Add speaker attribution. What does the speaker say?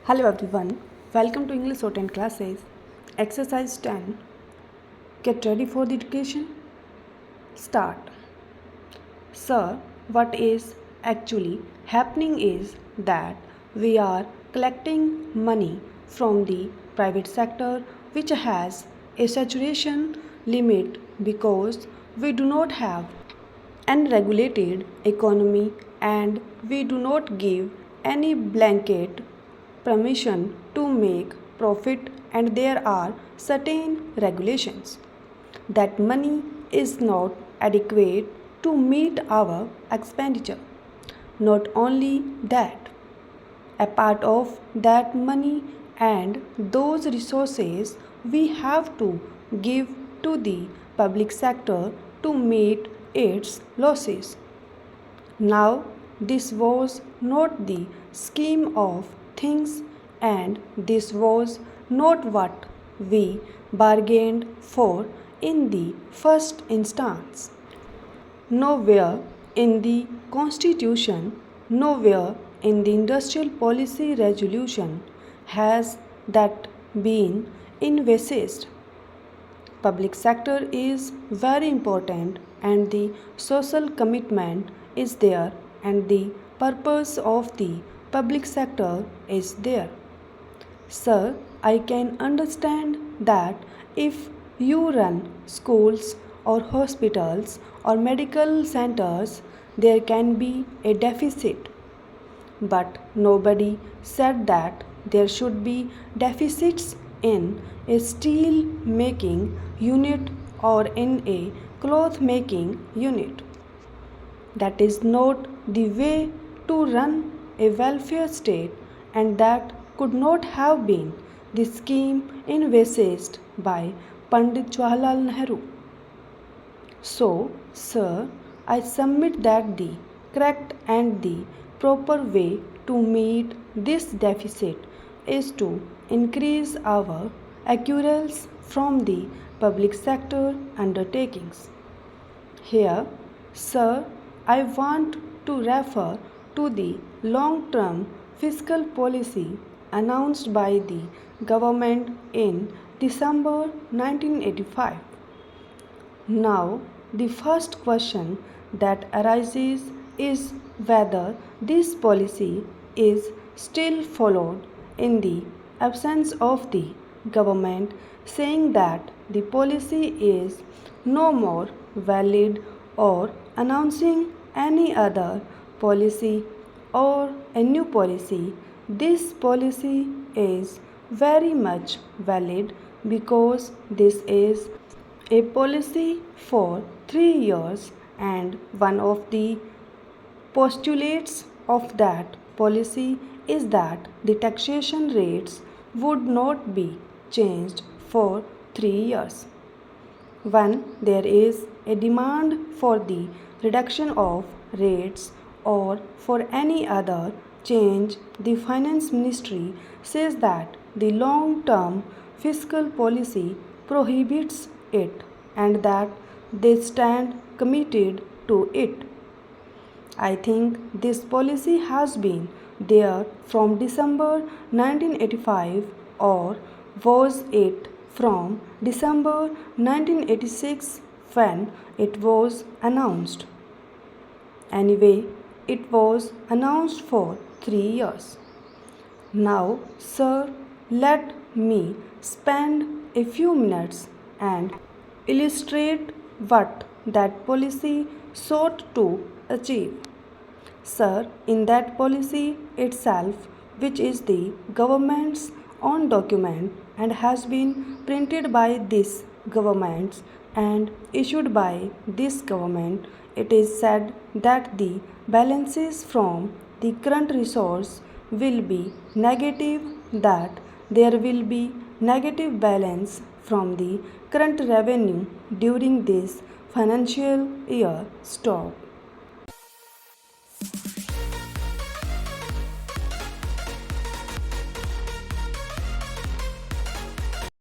Speaker 1: Hello everyone, welcome to English Shorthand classes. Exercise 10. Get ready for the dictation. Start. Sir, what is actually happening is that we are collecting money from the private sector which has a saturation limit because we do not have unregulated economy and we do not give any blanket permission to make profit, and there are certain regulations that money is not adequate to meet our expenditure. Not only that, a part of that money and those resources we have to give to the public sector to meet its losses. Now, this was not the scheme of things, and this was not what we bargained for in the first instance. Nowhere in the Constitution, nowhere in the Industrial Policy Resolution has that been envisaged. Public sector is very important and the social commitment is there and the purpose of the public sector is there. Sir, I can understand that if you run schools or hospitals or medical centers, there can be a deficit. But nobody said that there should be deficits in a steel making unit or in a cloth making unit. That is not the way to run a welfare state, and that could not have been the scheme envisaged by Pandit Jawaharlal Nehru. So, sir, I submit that the correct and the proper way to meet this deficit is to increase our accruals from the public sector undertakings. Here, sir, I want to refer to the long-term fiscal policy announced by the government in December 1985. Now, the first question that arises is whether this policy is still followed in the absence of the government saying that the policy is no more valid or announcing any other policy or a new policy. This policy is very much valid because this is a policy for 3 years, and one of the postulates of that policy is that the taxation rates would not be changed for 3 years. When there is a demand for the reduction of rates or for any other change, the finance ministry says that the long-term fiscal policy prohibits it and that they stand committed to it. I think this policy has been there from December 1985, or was it from December 1986 when it was announced? Anyway, it was announced for 3 years. Now, sir, let me spend a few minutes and illustrate what that policy sought to achieve. Sir, in that policy itself, which is the government's own document and has been printed by this government and issued by this government, it is said that the balances from the current resource will be negative, that there will be negative balance from the current revenue during this financial year. Stop.